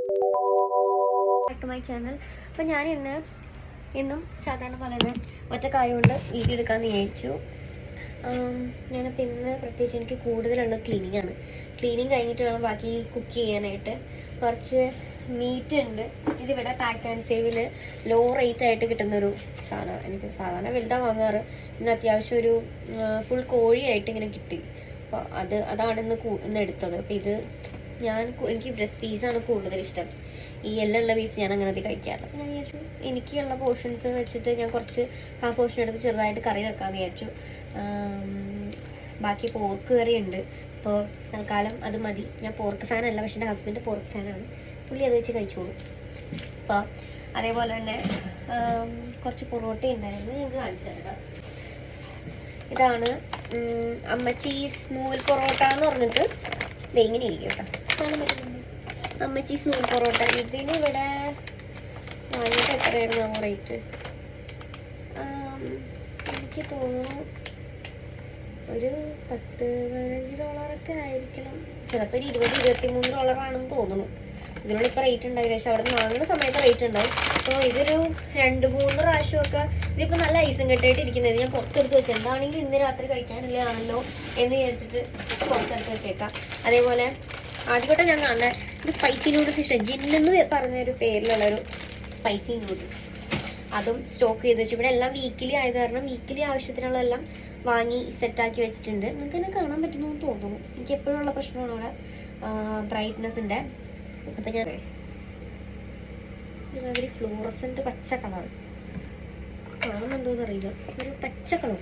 Back to my channel. അപ്പോൾ ഞാൻ ഇന്നും സാധാരണ പോലെ ഒറ്റക്കായതുകൊണ്ട് വീഡിയോ എടുക്കാമെന്ന് വിചാരിച്ചു. ഞാനപ്പോൾ ഇന്ന് പ്രത്യേകിച്ച് എനിക്ക് കൂടുതലുള്ള ക്ലീനിങ് കഴിഞ്ഞിട്ട് വേണം ബാക്കി കുക്ക് ചെയ്യാനായിട്ട്. കുറച്ച് മീറ്റ് ഉണ്ട്. ഇതിവിടെ പാക്ക് ആൻഡ് സേവിൽ ലോ റേറ്റ് ആയിട്ട് കിട്ടുന്നൊരു സാധനമാണ്. എനിക്ക് സാധാരണ വലുതാണ് വാങ്ങാറ്. ഇന്ന് അത്യാവശ്യം ഒരു ഫുൾ കോഴിയായിട്ട് ഇങ്ങനെ കിട്ടി. അപ്പോൾ അതാണ് ഇന്ന് എടുത്തത്. അപ്പോൾ എനിക്ക് ബ്രസ്റ്റ് പീസാണ് കൂടുതൽ ഇഷ്ടം. ഈ എല്ലുള്ള പീസ് ഞാൻ അങ്ങനെ കഴിക്കാറില്ല. അപ്പോൾ ഞാൻ വിചാരിച്ചു എനിക്കുള്ള പോർഷൻസ് വെച്ചിട്ട് ഞാൻ കുറച്ച് ആ പോർഷൻ എടുത്ത് ചെറുതായിട്ട് കറി വെക്കാമെന്ന് വിചാരിച്ചു. ബാക്കി പോർക്ക് കറി ഉണ്ട്. അപ്പോൾ തൽക്കാലം അത് മതി. ഞാൻ പോർക്ക് ഫാനല്ല, പക്ഷേ എൻ്റെ ഹസ്ബൻഡ് പോർക്ക് ഫാനാണ്. പുള്ളി അത് വെച്ച് കഴിച്ചോളൂ. അപ്പോൾ അതേപോലെ തന്നെ കുറച്ച് പൊറോട്ട ഉണ്ടായിരുന്നു, ഞങ്ങൾക്ക് കാണിച്ചു തരാം. ഇതാണ് അമ്മച്ചീസ് നൂൽ പൊറോട്ട എന്ന് പറഞ്ഞിട്ട് ഇങ്ങനെ ഇരിക്കും കേട്ടോ. കാണാൻ പറ്റുന്നുണ്ട്. അമ്മച്ചീസ് നൂൽ പൊറോട്ട. ഇതിന് ഇവിടെ വാങ്ങിയിട്ട് എത്രയായിരുന്നു റേറ്റ്? എനിക്ക് തോന്നുന്നു ഒരു $10-15 ആയിരിക്കണം. ചിലപ്പോൾ ഒരു $20-23 തോന്നുന്നു. ഇതിനുള്ള ഇപ്പോൾ റേറ്റ് ഉണ്ടാവില്ല, പക്ഷെ അവിടെ നിന്ന് വാങ്ങുന്ന സമയത്ത് റേറ്റ് ഉണ്ടാവും. അപ്പോൾ ഇതൊരു 2-3 പ്രാവശ്യമൊക്കെ ഇതിപ്പോൾ നല്ല ഐസും കെട്ടായിട്ട് ഇരിക്കുന്നത് ഞാൻ പുറത്തെടുത്ത് വെച്ചു. എന്താണെങ്കിൽ ഇന്ന് രാത്രി കഴിക്കാനുള്ളതാണല്ലോ എന്ന് വിചാരിച്ചിട്ട് പുറത്തെടുത്ത് വെച്ചേക്കാം. അതേപോലെ ആദ്യമായിട്ട് ഞാൻ കാണുന്നത് ഇത് സ്പൈസി നൂഡിൽസ് ഇഷ്ടം. ജില്ലെന്ന് പറഞ്ഞൊരു പേരിലുള്ളൊരു സ്പൈസി നൂഡിൽസ്, അതും സ്റ്റോക്ക് ചെയ്ത് വെച്ചു. ഇവിടെ എല്ലാം വീക്കിലി ആയത് കാരണം വീക്കിലി ആവശ്യത്തിനുള്ളതെല്ലാം വാങ്ങി സെറ്റാക്കി വെച്ചിട്ടുണ്ട്. നിങ്ങൾക്ക് തന്നെ കാണാൻ പറ്റുന്നു എന്ന് തോന്നുന്നു. എനിക്ക് എപ്പോഴും ഉള്ള പ്രശ്നമാണ് ഇവിടെ ബ്രൈറ്റ്നെസ്സിൻ്റെ. അപ്പം ഞാൻ ഇതൊരു ഫ്ലൂറസെൻ്റ് പച്ച കളർ കാണുന്നുണ്ടോയെന്ന് അറിയില്ല. ഒരു പച്ച കളർ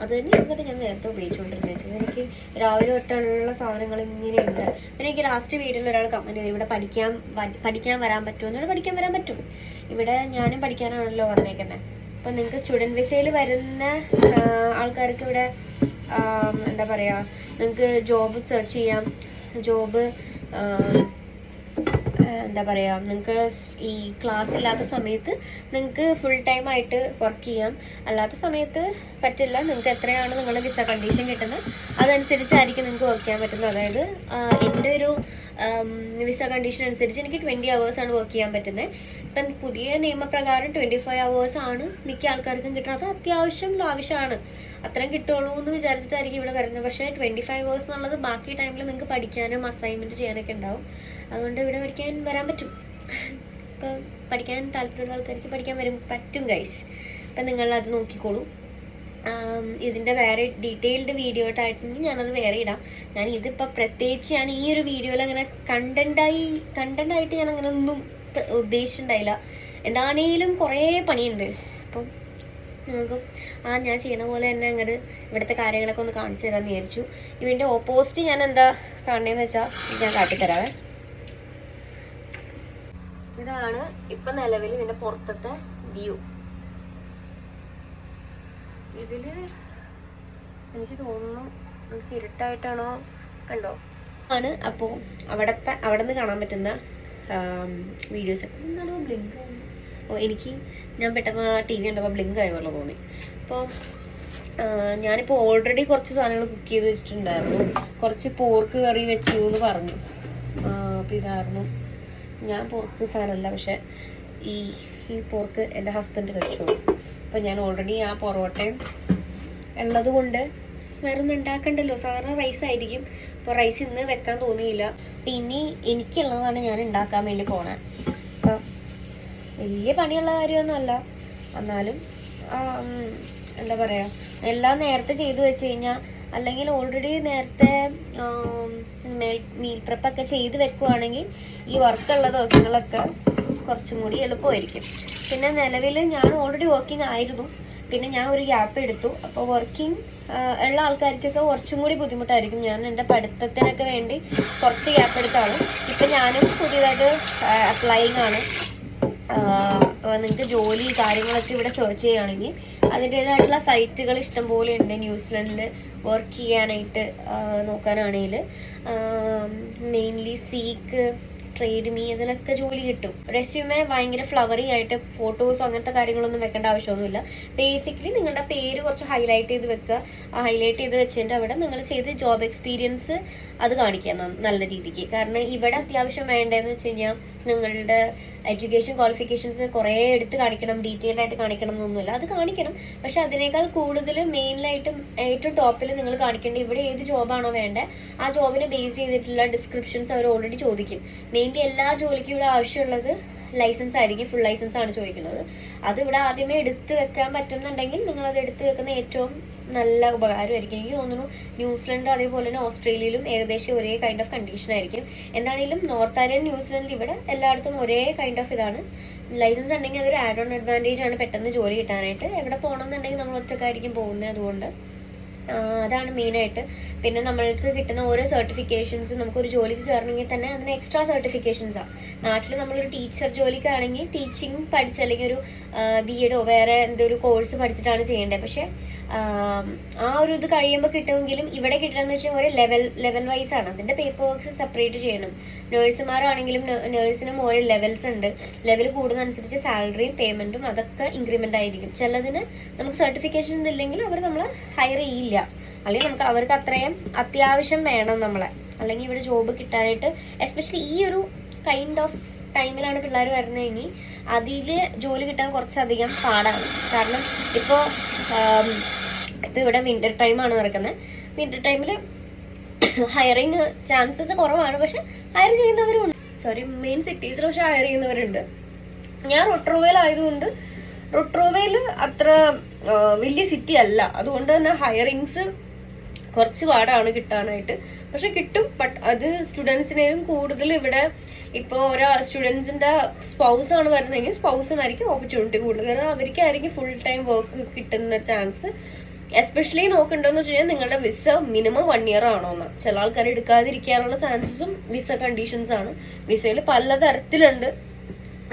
അത് തന്നെ ഇരുന്നിട്ട് ഞാൻ നേരത്തെ ഉപയോഗിച്ചുകൊണ്ടിരുന്നത് വെച്ചാൽ എനിക്ക് രാവിലെ തൊട്ടുള്ള സാധനങ്ങൾ ഇങ്ങനെയുണ്ട്. പിന്നെ എനിക്ക് ലാസ്റ്റ് വീഡിയോയിൽ ഒരാൾ കമൻറ്റ് ചെയ്തു ഇവിടെ പഠിക്കാൻ വരാൻ പറ്റുമോ എന്നോട്. പഠിക്കാൻ വരാൻ പറ്റും. ഇവിടെ ഞാനും പഠിക്കാനാണല്ലോ പറഞ്ഞേക്കുന്നത്. അപ്പം നിങ്ങൾക്ക് സ്റ്റുഡൻറ്റ് വിസയിൽ വരുന്ന ആൾക്കാർക്ക് ഇവിടെ എന്താ പറയുക, നിങ്ങൾക്ക് ജോബ് സെർച്ച് ചെയ്യാം. ജോബ് എന്താ പറയുക, നിങ്ങൾക്ക് ഈ ക്ലാസ് ഇല്ലാത്ത സമയത്ത് നിങ്ങൾക്ക് ഫുൾ ടൈം ആയിട്ട് വർക്ക് ചെയ്യാം. അല്ലാത്ത സമയത്ത് പറ്റില്ല. നിങ്ങൾക്ക് എത്രയാണ് നിങ്ങളുടെ വിസ കണ്ടീഷൻ കിട്ടുന്നത് അതനുസരിച്ചായിരിക്കും നിങ്ങൾക്ക് വർക്ക് ചെയ്യാൻ പറ്റുന്നത്. അതായത് എൻ്റെ ഒരു വിസ കണ്ടീഷൻ അനുസരിച്ച് എനിക്ക് 20 hours ആണ് വർക്ക് ചെയ്യാൻ പറ്റുന്നത്. ഇപ്പം പുതിയ നിയമപ്രകാരം 25 hours ആണ് മിക്ക ആൾക്കാർക്കും കിട്ടുന്നത്. അത് അത്യാവശ്യം ലാവിഷാണ്. അത്രയും കിട്ടുള്ളൂ എന്ന് വിചാരിച്ചിട്ടായിരിക്കും ഇവിടെ വരുന്നത്. പക്ഷേ 25 hours എന്നുള്ളത് ബാക്കി ടൈമിൽ നിങ്ങൾക്ക് പഠിക്കാനും അസൈൻമെൻറ്റ് ചെയ്യാനൊക്കെ ഉണ്ടാവും. അതുകൊണ്ട് ഇവിടെ പഠിക്കാൻ വരാൻ പറ്റും. ഇപ്പം പഠിക്കാൻ താല്പര്യമുള്ള ആൾക്കാർക്ക് പഠിക്കാൻ പറ്റും ഗൈസ്. അപ്പം നിങ്ങളത് നോക്കിക്കോളൂ. ഇതിൻ്റെ വേറെ ഡീറ്റെയിൽഡ് വീഡിയോ ആയിട്ടുണ്ടെങ്കിൽ ഞാനത് വേറെ ഇടാം. ഞാൻ ഇതിപ്പോൾ പ്രത്യേകിച്ച് ഞാൻ ഈ ഒരു വീഡിയോയിൽ അങ്ങനെ കണ്ടൻ്റായിട്ട് ഞാൻ അങ്ങനെ ഒന്നും ഉദ്ദേശിച്ചിട്ടുണ്ടായില്ല. എന്താണേലും കുറേ പണിയുണ്ട്. അപ്പം നിങ്ങൾക്ക് ഞാൻ ചെയ്യണ പോലെ തന്നെ അങ്ങോട്ട് ഇവിടുത്തെ കാര്യങ്ങളൊക്കെ ഒന്ന് കാണിച്ചു തരാമെന്ന് വിചാരിച്ചു. ഇതിൻ്റെ ഓപ്പോസിറ്റ് ഞാൻ എന്താ കാണുന്നതെന്ന് വെച്ചാൽ ഞാൻ കാട്ടിത്തരാവേ. ഇതാണ് ഇപ്പം നിലവിൽ ഇതിൻ്റെ പുറത്തത്തെ വ്യൂ. ഇതിൽ എനിക്ക് തോന്നുന്നു നമുക്ക് ഇരുട്ടായിട്ടാണോ കണ്ടോ ആണ്. അപ്പോൾ അവിടെ നിന്ന് കാണാൻ പറ്റുന്ന വീഡിയോസ് എന്താണോ ബ്ലിങ്ക്. ഞാൻ പെട്ടെന്ന് ടി വി കണ്ടപ്പോൾ ബ്ലിങ്ക് ആയ പോലെ തോന്നി. അപ്പോൾ ഞാനിപ്പോൾ ഓൾറെഡി കുറച്ച് സാധനങ്ങൾ കുക്ക് ചെയ്ത് വെച്ചിട്ടുണ്ടായിരുന്നു. കുറച്ച് പോർക്ക് കറി വെച്ചു എന്ന് പറഞ്ഞു. അപ്പോൾ ഇതായിരുന്നു. ഞാൻ പോർക്ക് ഫാനല്ല, പക്ഷേ ഈ പോർക്ക് എൻ്റെ ഹസ്ബൻഡ് കഴിച്ചോളൂ. അപ്പോൾ ഞാൻ ഓൾറെഡി ആ പൊറോട്ടയും ഉള്ളത് കൊണ്ട് വേറെ ഒന്നും ഉണ്ടാക്കണ്ടല്ലോ. സാധാരണ റൈസ് ആയിരിക്കും. അപ്പോൾ റൈസ് ഇന്ന് വെക്കാൻ തോന്നിയില്ല. അപ്പം ഇനി എനിക്കുള്ളതാണ് ഞാൻ ഉണ്ടാക്കാൻ വേണ്ടി പോണേ. അപ്പം വലിയ പണിയുള്ള കാര്യമൊന്നുമല്ല. എന്നാലും എന്താ പറയുക, എല്ലാം നേരത്തെ ചെയ്ത് വെച്ച് കഴിഞ്ഞാൽ, അല്ലെങ്കിൽ ഓൾറെഡി നേരത്തെ മീൽ പ്രെപ്പൊക്കെ ചെയ്ത് വെക്കുവാണെങ്കിൽ ഈ വർക്കുള്ള ദിവസങ്ങളൊക്കെ കുറച്ചും കൂടി എളുപ്പമായിരിക്കും. പിന്നെ നിലവിൽ ഞാൻ ഓൾറെഡി വർക്കിംഗ് ആയിരുന്നു. പിന്നെ ഞാൻ ഒരു ഗ്യാപ്പ് എടുത്തു. അപ്പോൾ വർക്കിംഗ് ഉള്ള ആൾക്കാർക്കൊക്കെ കുറച്ചും കൂടി ബുദ്ധിമുട്ടായിരിക്കും. ഞാൻ എൻ്റെ പഠിത്തത്തിനൊക്കെ വേണ്ടി കുറച്ച് ഗ്യാപ്പ് എടുത്താണ്. ഇപ്പം ഞാനും പുതിയതായിട്ട് അപ്ലൈയിങ് ആണ്. അപ്പോൾ നിങ്ങൾക്ക് ജോലി കാര്യങ്ങളൊക്കെ ഇവിടെ സെർച്ച് ചെയ്യുകയാണെങ്കിൽ അതിൻ്റേതായിട്ടുള്ള സൈറ്റുകൾ ഇഷ്ടംപോലെ ഉണ്ട്. ന്യൂസിലൻഡിൽ വർക്ക് ചെയ്യാനായിട്ട് നോക്കാനാണെങ്കിൽ മെയിൻലി സീക്ക് ട്രേഡ് മീ, ഇതിലൊക്കെ ജോലി കിട്ടും. റെസ്യൂമെ ഭയങ്കര ഫ്ലവറി ആയിട്ട് ഫോട്ടോസ് അങ്ങനത്തെ കാര്യങ്ങളൊന്നും വെക്കേണ്ട ആവശ്യമൊന്നുമില്ല. ബേസിക്കലി നിങ്ങളുടെ പേര് കുറച്ച് ഹൈലൈറ്റ് ചെയ്ത് വെക്കുക. ആ ഹൈലൈറ്റ് ചെയ്ത് വെച്ചിട്ട് അവിടെ നിങ്ങൾ ചെയ്ത് ജോബ് എക്സ്പീരിയൻസ് അത് കാണിക്കാം നല്ല രീതിക്ക്. കാരണം ഇവിടെ അത്യാവശ്യം വേണ്ടതെന്ന് വെച്ച് കഴിഞ്ഞാൽ നിങ്ങളുടെ എഡ്യൂക്കേഷൻ ക്വാളിഫിക്കേഷൻസ് കുറേ എടുത്ത് കാണിക്കണം, ഡീറ്റെയിൽഡ് ആയിട്ട് കാണിക്കണം എന്നൊന്നുമില്ല. അത് കാണിക്കണം, പക്ഷെ അതിനേക്കാൾ കൂടുതൽ മെയിനിലായിട്ടും ഏറ്റവും ടോപ്പിൽ നിങ്ങൾ കാണിക്കേണ്ടത് ഇവിടെ ഏത് ജോബാണോ വേണ്ടത് ആ ജോബിനെ ബേസ് ചെയ്തിട്ടുള്ള ഡിസ്ക്രിപ്ഷൻസ് അവർ ഓൾറെഡി ചോദിക്കും. മെയിൻലി എല്ലാ ജോലിക്കും ഇവിടെ ആവശ്യമുള്ളത് ലൈസൻസ് ആയിരിക്കും, ഫുൾ ലൈസൻസ് ആണ് ചോദിക്കുന്നത്. അത് ഇവിടെ ആദ്യമേ എടുത്ത് വെക്കാൻ പറ്റുന്നുണ്ടെങ്കിൽ നിങ്ങളത് എടുത്ത് വെക്കുന്ന ഏറ്റവും നല്ല ഉപകാരമായിരിക്കും. എനിക്ക് തോന്നുന്നു ന്യൂസിലൻഡ് അതേപോലെ തന്നെ ഓസ്ട്രേലിയയിലും ഏകദേശം ഒരേ കൈൻഡ് ഓഫ് കണ്ടീഷൻ ആയിരിക്കും. എന്താണെങ്കിലും നോർത്ത് ആൻഡ് ന്യൂസിലൻഡിൽ ഇവിടെ എല്ലായിടത്തും ഒരേ കൈൻഡ് ഓഫ് ഇതാണ്. ലൈസൻസ് ഉണ്ടെങ്കിൽ അതൊരു ആഡ് ഓൺ അഡ്വാൻറ്റേജ് ആണ് പെട്ടെന്ന് ജോലി കിട്ടാനായിട്ട്. എവിടെ പോകണം എന്നുണ്ടെങ്കിൽ നമ്മൾ ഒറ്റക്കായിരിക്കും പോകുന്നത്, അതുകൊണ്ട് അതാണ് മെയിനായിട്ട്. പിന്നെ നമ്മൾക്ക് കിട്ടുന്ന ഓരോ സർട്ടിഫിക്കേഷൻസ് നമുക്കൊരു ജോലിക്ക് കയറണമെങ്കിൽ തന്നെ അതിന് എക്സ്ട്രാ സർട്ടിഫിക്കേഷൻസാണ്. നാട്ടിൽ നമ്മളൊരു ടീച്ചർ ജോലിക്കാണെങ്കിൽ ടീച്ചിങ് പഠിച്ച് അല്ലെങ്കിൽ ഒരു BEdോ വേറെ എന്തൊരു കോഴ്സ് പഠിച്ചിട്ടാണ് ചെയ്യേണ്ടത്. പക്ഷേ ആ ഒരു ഇത് കഴിയുമ്പോൾ കിട്ടുമെങ്കിലും ഇവിടെ കിട്ടണമെന്ന് വെച്ചാൽ ഒരു ലെവൽ വൈസ് ആണ്. അതിൻ്റെ പേപ്പർ വർക്ക്സ് സെപ്പറേറ്റ് ചെയ്യണം. നേഴ്സുമാരാണെങ്കിലും നേഴ്സിനും ഓരോ ലെവൽസ് ഉണ്ട്. ലെവൽ കൂടുന്നതനുസരിച്ച് സാലറിയും പേയ്മെൻറ്റും അതൊക്കെ ഇൻക്രിമെൻ്റ് ആയിരിക്കും. ചിലതിന് നമുക്ക് സർട്ടിഫിക്കേഷൻസ് ഇല്ലെങ്കിൽ അവർ നമ്മളെ ഹയർ ചെയ്യില്ല, അല്ലെങ്കിൽ നമുക്ക് അവർക്ക് അത്രയും അത്യാവശ്യം വേണം നമ്മളെ, അല്ലെങ്കിൽ ഇവിടെ ജോബ് കിട്ടാനായിട്ട്. എസ്പെഷ്യലി ഈ ഒരു കൈൻഡ് ഓഫ് ടൈമിലാണ് പിള്ളേർ വരുന്നതെങ്കിൽ അതിൽ ജോലി കിട്ടാൻ കുറച്ചധികം പാടാണ്. കാരണം ഇപ്പോൾ ഇവിടെ വിൻ്റർ ടൈമാണ് നടക്കുന്നത്. വിൻ്റർ ടൈമിൽ ഹയറിങ് ചാൻസസ് കുറവാണ്, പക്ഷെ ഹയർ ചെയ്യുന്നവരുണ്ട്. മെയിൻ സിറ്റീസിൽ പക്ഷെ ഹയർ ചെയ്യുന്നവരുണ്ട്. ഞാൻ റൊട്രോവേൽ ആയതുകൊണ്ട് റൊട്രോവേൽ അത്ര വലിയ സിറ്റി അല്ല, അതുകൊണ്ട് തന്നെ ഹയറിങ്സ് കുറച്ച് പാടാണ് കിട്ടാനായിട്ട്. പക്ഷെ കിട്ടും, ബട്ട് അത് സ്റ്റുഡൻസിനേലും കൂടുതൽ ഇവിടെ ഇപ്പോൾ ഓരോ സ്റ്റുഡൻസിന്റെ സ്പൗസ് ആണ് വരുന്നതെങ്കിൽ സ്പൗസിനായിരിക്കും ഓപ്പർച്യൂണിറ്റി കൂടുതൽ. കാരണം അവർക്കായിരിക്കും ഫുൾ ടൈം വർക്ക് കിട്ടുന്ന ചാൻസ്. എസ്പെഷ്യലി നോക്കണ്ടെന്ന് വെച്ച് കഴിഞ്ഞാൽ നിങ്ങളുടെ വിസ മിനിമം 1 year ആണോന്ന്. ചില ആൾക്കാർ എടുക്കാതിരിക്കാനുള്ള ചാൻസസും വിസ കണ്ടീഷൻസ് ആണ്. വിസയിൽ പലതരത്തിലുണ്ട്.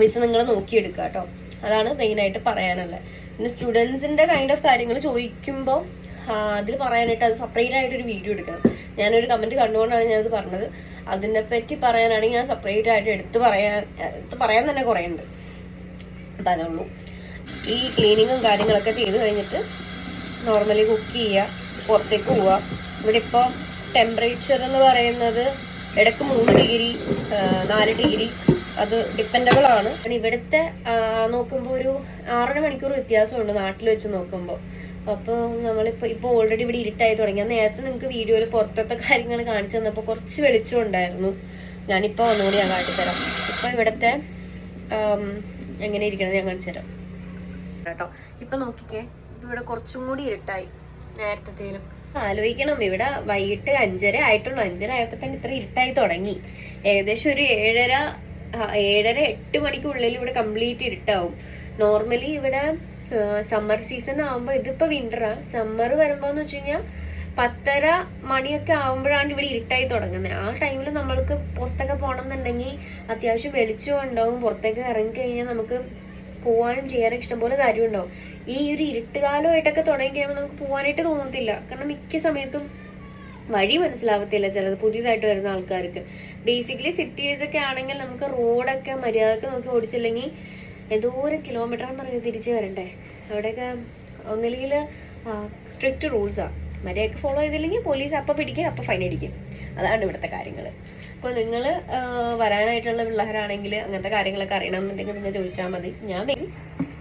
വിസ നിങ്ങൾ നോക്കിയെടുക്കുക കേട്ടോ. അതാണ് മെയിനായിട്ട് പറയാനുള്ളത്. പിന്നെ സ്റ്റുഡൻസിന്റെ കൈൻഡ് ഓഫ് കാര്യങ്ങൾ ചോദിക്കുമ്പോൾ അതിൽ പറയാനായിട്ട് അത് സെപ്പറേറ്റ് ആയിട്ടൊരു വീഡിയോ എടുക്കണം. ഞാനൊരു കമൻറ്റ് കണ്ടുകൊണ്ടാണ് ഞാനത് പറഞ്ഞത്. അതിനെപ്പറ്റി പറയാനാണെങ്കിൽ ഞാൻ സെപ്പറേറ്റ് ആയിട്ട് എടുത്ത് പറയാൻ തന്നെ കുറേ ഉണ്ട്. അപ്പം അതുള്ളൂ. ഈ ക്ലീനിങ്ങും കാര്യങ്ങളൊക്കെ ചെയ്ത് കഴിഞ്ഞിട്ട് നോർമലി കുക്ക് ചെയ്യുക, പുറത്തേക്ക് പോവുക. ഇവിടെ ഇപ്പോൾ ടെമ്പറേച്ചർ എന്ന് പറയുന്നത് ഇടയ്ക്ക് 3 ഡിഗ്രി 4 ഡിഗ്രി അത് ഡിപ്പെൻഡബിൾ ആണ്. ഇവിടുത്തെ നോക്കുമ്പോൾ ഒരു 6 മണിക്കൂർ വ്യത്യാസമുണ്ട് നാട്ടിൽ വെച്ച് നോക്കുമ്പോൾ. അപ്പോൾ ഇപ്പോൾ ഓൾറെഡി ഇവിടെ ഇരുട്ടായി തുടങ്ങി. നേരത്തെ നിങ്ങൾക്ക് വീഡിയോയിൽ പുറത്തത്തെ കാര്യങ്ങൾ കാണിച്ചു തന്നപ്പോൾ കുറച്ച് വെളിച്ചം ഉണ്ടായിരുന്നു. ഞാനിപ്പോൾ ഒന്നുകൂടി ഞാൻ കാട്ടിത്തരാം. ഇപ്പോൾ ഇവിടുത്തെ എങ്ങനെ ഇരിക്കണത് ഞാൻ കാണിച്ചു തരാം കേട്ടോ. ഇപ്പം നോക്കിക്കേ, ഇപ്പം ഇവിടെ കുറച്ചും കൂടി ഇരുട്ടായി നേരത്തേലും. ആലോചിക്കണം, ഇവിടെ വൈകിട്ട് 5:30 ആയിട്ടുള്ളൂ. 5:30 ആയപ്പോൾ തന്നെ ഇത്ര ഇരുട്ടായി തുടങ്ങി. ഏകദേശം ഒരു 7:30-8 മണിക്കുള്ളിൽ ഇവിടെ കംപ്ലീറ്റ് ഇരുട്ടാവും. നോർമലി ഇവിടെ സമ്മർ സീസൺ ആകുമ്പോൾ, ഇതിപ്പോൾ വിൻ്ററാ, സമ്മർ വരുമ്പോൾ എന്ന് വെച്ച് കഴിഞ്ഞാൽ 10:30 മണിയൊക്കെ ആകുമ്പോഴാണ് ഇവിടെ ഇരുട്ടായി തുടങ്ങുന്നത്. ആ ടൈമിൽ നമ്മൾക്ക് പുറത്തൊക്കെ പോകണം എന്നുണ്ടെങ്കിൽ അത്യാവശ്യം വെളിച്ചം ഉണ്ടാവും. പുറത്തേക്ക് ഇറങ്ങിക്കഴിഞ്ഞാൽ നമുക്ക് പോകാനും ചെയ്യാനൊക്കെ ഇഷ്ടംപോലെ കാര്യം ഉണ്ടാവും. ഈ ഒരു ഇരുട്ടുകാലമായിട്ടൊക്കെ തുടങ്ങി കഴിയുമ്പോൾ നമുക്ക് പോകാനായിട്ട് തോന്നത്തില്ല. കാരണം മിക്ക സമയത്തും വഴി മനസ്സിലാവത്തില്ല ചിലത് പുതിയതായിട്ട് വരുന്ന ആൾക്കാർക്ക്. ബേസിക്കലി സിറ്റീസൊക്കെ ആണെങ്കിൽ നമുക്ക് റോഡൊക്കെ മര്യാദക്ക് നോക്കി ഓടിച്ചില്ലെങ്കിൽ എന്തോരം കിലോമീറ്ററാന്ന് പറഞ്ഞ് തിരിച്ച് വരണ്ടേ. അവിടെയൊക്കെ ഒന്നില്ലെങ്കിൽ സ്ട്രിക്റ്റ് റൂൾസാണ്. മര്യാദക്ക് ഫോളോ ചെയ്തില്ലെങ്കിൽ പോലീസ് അപ്പം പിടിക്കുക, അപ്പം ഫൈൻ അടിക്കും. അതാണ് ഇവിടുത്തെ കാര്യങ്ങൾ. അപ്പോൾ നിങ്ങൾ വരാനായിട്ടുള്ള പിള്ളേരാണെങ്കിൽ അങ്ങനത്തെ കാര്യങ്ങളൊക്കെ അറിയണമെന്നുണ്ടെങ്കിൽ നിങ്ങൾ ചോദിച്ചാൽ മതി. ഞാൻ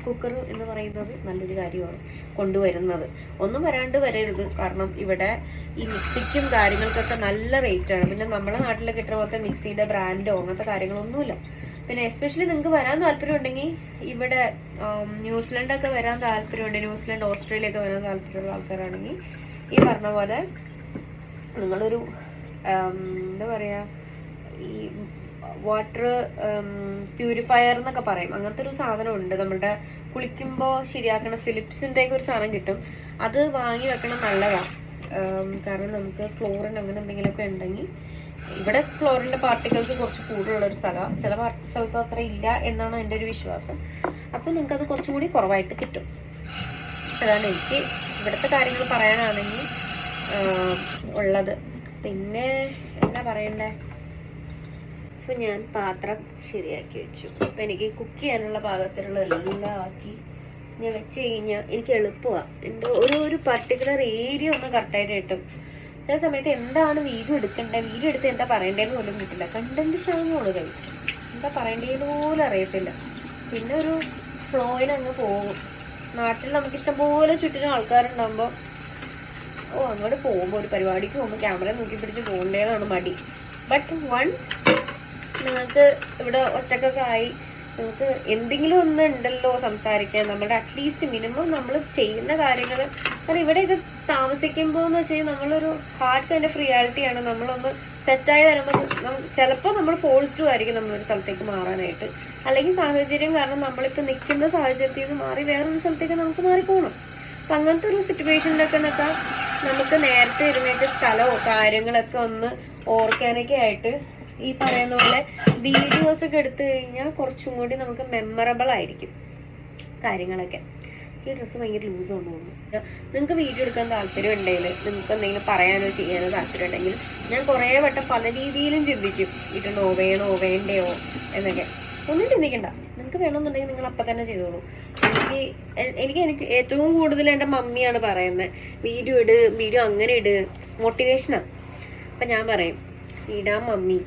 കുക്കർ എന്ന് പറയുന്നത് നല്ലൊരു കാര്യമാണ് കൊണ്ടുവരുന്നത്. ഒന്നും വരാണ്ട് വരരുത്. കാരണം ഇവിടെ ഈ മിക്സിക്കും കാര്യങ്ങൾക്കൊക്കെ നല്ല റേറ്റാണ്. പിന്നെ നമ്മളെ നാട്ടിൽ കിട്ടുന്ന പോലത്തെ മിക്സിയുടെ ബ്രാൻഡോ അങ്ങനത്തെ കാര്യങ്ങളൊന്നുമില്ല. പിന്നെ എസ്പെഷ്യലി നിങ്ങൾക്ക് വരാൻ താല്പര്യം ഉണ്ടെങ്കിൽ ഇവിടെ ന്യൂസിലൻഡൊക്കെ വരാൻ താല്പര്യമുണ്ട്, ന്യൂസിലൻഡ് ഓസ്ട്രേലിയ ഒക്കെ വരാൻ താല്പര്യമുള്ള ആൾക്കാരാണെങ്കിൽ ഈ പറഞ്ഞ പോലെ നിങ്ങളൊരു എന്താ പറയുക, ഈ വാട്ടർ പ്യൂരിഫയർ എന്നൊക്കെ പറയും, അങ്ങനത്തെ ഒരു സാധനം ഉണ്ട്. നമ്മുടെ കുളിക്കുമ്പോൾ ശരിയാക്കണ ഫിലിപ്സിൻ്റെ ഒക്കെ ഒരു സാധനം കിട്ടും. അത് വാങ്ങി വെക്കണം, നല്ലതാണ്. കാരണം നമുക്ക് ക്ലോറിൻ അങ്ങനെ എന്തെങ്കിലുമൊക്കെ ഉണ്ടെങ്കിൽ, ഇവിടെ ക്ലോറിൻ്റെ പാർട്ടിക്കിൾസ് കുറച്ച് കൂടുതലുള്ളൊരു സ്ഥലമാണ്. ചില സ്ഥലത്ത് അത്ര ഇല്ല എന്നാണ് എൻ്റെ ഒരു വിശ്വാസം. അപ്പോൾ നിങ്ങൾക്കത് കുറച്ചും കൂടി കുറവായിട്ട് കിട്ടും. അതാണ് എനിക്ക് ഇവിടുത്തെ കാര്യങ്ങൾ പറയാനാണെങ്കിൽ ഉള്ളത്. പിന്നെ എന്താ പറയണ്ടേ, സോ ഞാൻ പാത്രം ശരിയാക്കി വെച്ചു. അപ്പം എനിക്ക് കുക്ക് ചെയ്യാനുള്ള പാകത്തിലുള്ള എല്ലാം ആക്കി ഞാൻ വെച്ച് കഴിഞ്ഞാൽ എനിക്ക് എളുപ്പമാണ്. എൻ്റെ ഒരു പർട്ടിക്കുലർ ഏരിയ ഒന്ന് കറക്റ്റായിട്ട് കിട്ടും. ചില സമയത്ത് എന്താണ് വീഡിയോ എടുക്കേണ്ടത്, വീഡിയോ എടുത്ത് എന്താ പറയേണ്ടതെന്ന് പോലും കിട്ടില്ല. കണ്ടന്റ് ക്ഷാമമാണ് ഗൈസ്, എന്താ പറയേണ്ടതെന്ന് പോലും അറിയത്തില്ല. പിന്നെ ഒരു ഫ്ലോയിൽ അങ്ങ് പോകും. നാട്ടിൽ നമുക്ക് ഇഷ്ടംപോലെ ചുറ്റിനും ആൾക്കാരുണ്ടാകുമ്പോൾ അങ്ങോട്ട് പോകുമ്പോൾ ഒരു പരിപാടിക്ക് പോകുമ്പോൾ ക്യാമറ നോക്കി പിടിച്ച് പോകേണ്ടതാണ് മടി. ബട്ട് വൺസ് നിങ്ങൾക്ക് ഇവിടെ ഒറ്റക്കൊക്കെ ആയി നമുക്ക് എന്തെങ്കിലും ഒന്ന് ഉണ്ടല്ലോ സംസാരിക്കാൻ, നമ്മുടെ അറ്റ്ലീസ്റ്റ് മിനിമം നമ്മൾ ചെയ്യുന്ന കാര്യങ്ങൾ. കാരണം ഇവിടെ ഇത് താമസിക്കുമ്പോൾ എന്ന് വെച്ച് കഴിഞ്ഞാൽ നമ്മളൊരു ഹാർട്ട് കൈൻഡ് ഓഫ് റിയാലിറ്റിയാണ്. നമ്മളൊന്ന് സെറ്റായി വരുമ്പോൾ ചിലപ്പോൾ നമ്മൾ ഫോഴ്സ്ഡും ആയിരിക്കും നമ്മളൊരു സ്ഥലത്തേക്ക് മാറാനായിട്ട്, അല്ലെങ്കിൽ സാഹചര്യം കാരണം നമ്മളിപ്പോൾ നിൽക്കുന്ന സാഹചര്യത്തിൽ നിന്ന് മാറി വേറൊരു സ്ഥലത്തേക്ക് നമുക്ക് മാറിപ്പോകണം. അപ്പം അങ്ങനത്തെ ഒരു സിറ്റുവേഷനിലൊക്കെ എന്നൊക്കെ നമുക്ക് നേരത്തെ ഇരുന്നേറ്റ് സ്ഥലമോ കാര്യങ്ങളൊക്കെ ഒന്ന് ഓർക്കാനൊക്കെ ആയിട്ട് ഈ പറയുന്ന പോലെ വീഡിയോസൊക്കെ എടുത്തു കഴിഞ്ഞാൽ കുറച്ചും കൂടി നമുക്ക് മെമ്മറബിൾ ആയിരിക്കും കാര്യങ്ങളൊക്കെ. ഈ ഡ്രസ്സ് ഭയങ്കര ലൂസ് തോന്നുന്നു. നിങ്ങൾക്ക് വീഡിയോ എടുക്കാൻ താല്പര്യം ഉണ്ടെങ്കിൽ, നിങ്ങൾക്ക് എന്തെങ്കിലും പറയാനോ ചെയ്യാനോ താല്പര്യം ഉണ്ടെങ്കിൽ ഞാൻ കുറേ വട്ടം പല രീതിയിലും ചിന്തിക്കും, ഇട്ടുണ്ടോ വേണോ വേണ്ടയോ എന്നൊക്കെ. ഒന്നും ചിന്തിക്കണ്ട, നിങ്ങൾക്ക് വേണമെന്നുണ്ടെങ്കിൽ നിങ്ങൾ അപ്പം തന്നെ ചെയ്തോളൂ. എനിക്ക് ഏറ്റവും കൂടുതൽ എൻ്റെ മമ്മിയാണ് പറയുന്നത്, വീഡിയോ അങ്ങനെ ഇട്, മോട്ടിവേഷനാണ്. അപ്പം ഞാൻ പറയും ഇടാം മമ്മി,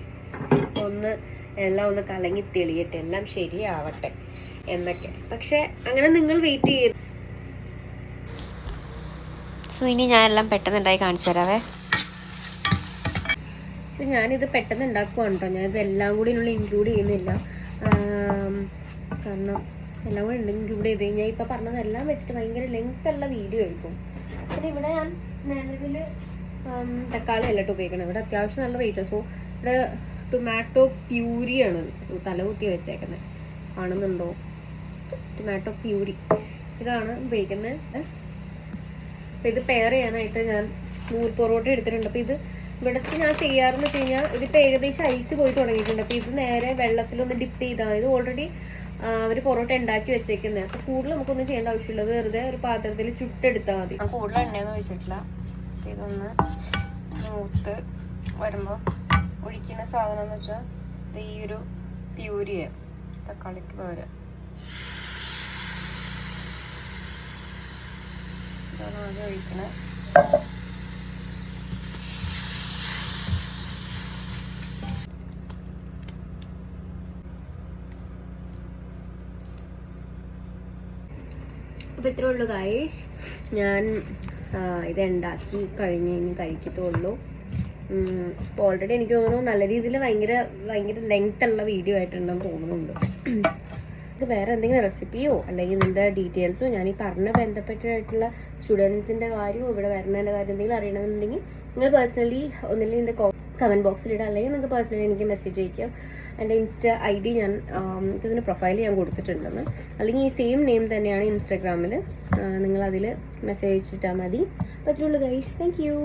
എല്ലാം ഒന്ന് കലങ്ങി തെളിയട്ടെ, എല്ലാം ശരിയാവട്ടെ എന്നൊക്കെ. പക്ഷെ അങ്ങനെ നിങ്ങൾ വെയിറ്റ് ചെയ്ത്. സോ ഇനി ഞാൻ എല്ലാം പെട്ടെന്ന് ഉണ്ടായി കാണിച്ചു തരാവേ. സോ ഞാനിത് പെട്ടെന്ന് ഉണ്ടാക്കുവാണ് കേട്ടോ. ഞാനിത് എല്ലാം കൂടി ഇതിനുള്ള ഇൻക്ലൂഡ് ചെയ്യുന്നില്ല. കാരണം എല്ലാം കൂടി ഇൻക്ലൂഡ് ചെയ്ത് കഴിഞ്ഞാൽ ഇപ്പം പറഞ്ഞതെല്ലാം വെച്ചിട്ട് ഭയങ്കര ലെങ്ത് ഉള്ള വീഡിയോ ആയിരിക്കും. പിന്നെ ഇവിടെ ഞാൻ നിലവിൽ തക്കാളി അല്ല കേട്ടോ ഉപയോഗിക്കണം. ഇവിടെ അത്യാവശ്യം നല്ല റേറ്റ്. സോ ഇവിടെ ടൊമാറ്റോ പ്യൂരിയാണ് തലകുത്തി വെച്ചേക്കുന്നത്, കാണുന്നുണ്ടോ? ടൊമാറ്റോ പ്യൂരി ഇതാണ് ഉപയോഗിക്കുന്നത്. അപ്പം ഇത് പെയർ ചെയ്യാനായിട്ട് ഞാൻ നൂൽ പൊറോട്ട എടുത്തിട്ടുണ്ട്. അപ്പം ഇത് ഇവിടത്തെ ഞാൻ ചെയ്യാറെന്ന് വെച്ച് കഴിഞ്ഞാൽ ഇതിപ്പോൾ ഏകദേശം ഐസ് പോയി തുടങ്ങിയിട്ടുണ്ട്. അപ്പോൾ ഇത് നേരെ വെള്ളത്തിലൊന്ന് ഡിപ്പ് ചെയ്താൽ ഇത് ഓൾറെഡി അവർ പൊറോട്ട ഉണ്ടാക്കി വെച്ചേക്കുന്നത്. അപ്പോൾ കൂടുതൽ നമുക്കൊന്നും ചെയ്യേണ്ട ആവശ്യമില്ല. വെറുതെ ഒരു പാത്രത്തിൽ ചുട്ടെടുത്താൽ മതി. കൂടുതൽ എണ്ണയൊന്നും വെച്ചിട്ടില്ല. ഇതൊന്ന് മൂത്ത് വരുമ്പോൾ ഒഴിക്കുന്ന സാധനം എന്ന് വെച്ചാൽ ഇത് ഈ ഒരു പ്യൂരിയെ തക്കാളിക്ക് പകരം ഇതാണ് ആദ്യം ഒഴിക്കണേ. അപ്പോൾ ഇത്രേ ഉള്ളൂ ഗൈസ്. ഞാൻ ഇതുണ്ടാക്കി കഴിഞ്ഞ് കഴിക്കത്തുള്ളൂ. അപ്പോൾ ഓൾറെഡി എനിക്ക് തോന്നുന്നു നല്ല രീതിയിൽ ഭയങ്കര ലെങ്ത് ഉള്ള വീഡിയോ ആയിട്ടുണ്ടെന്ന് തോന്നുന്നുണ്ട്. ഇത് വേറെ എന്തെങ്കിലും റെസിപ്പിയോ അല്ലെങ്കിൽ ഇതിൻ്റെ ഡീറ്റെയിൽസോ ഞാൻ ഈ പറഞ്ഞ ബന്ധപ്പെട്ടിട്ടുള്ള സ്റ്റുഡൻസിൻ്റെ കാര്യമോ ഇവിടെ വരുന്നതിൻ്റെ കാര്യം എന്തെങ്കിലും അറിയണമെന്നുണ്ടെങ്കിൽ നിങ്ങൾ പേഴ്സണലി ഒന്നില്ലെങ്കിൽ എൻ്റെ കമൻറ്റ് ബോക്സിലിടുക, അല്ലെങ്കിൽ നിങ്ങൾക്ക് പേഴ്സണലി എനിക്ക് മെസ്സേജ് അയക്കാം. എൻ്റെ ഇൻസ്റ്റ ID ഞാൻ ഇതിൻ്റെ പ്രൊഫൈൽ ഞാൻ കൊടുത്തിട്ടുണ്ടെന്ന്, അല്ലെങ്കിൽ ഈ സെയിം നെയിം തന്നെയാണ് ഇൻസ്റ്റാഗ്രാമിൽ. നിങ്ങളതിൽ മെസ്സേജ് അയച്ചിട്ടാൽ മതി. പറ്റുള്ളൂ ഗൈസ്. Thank you.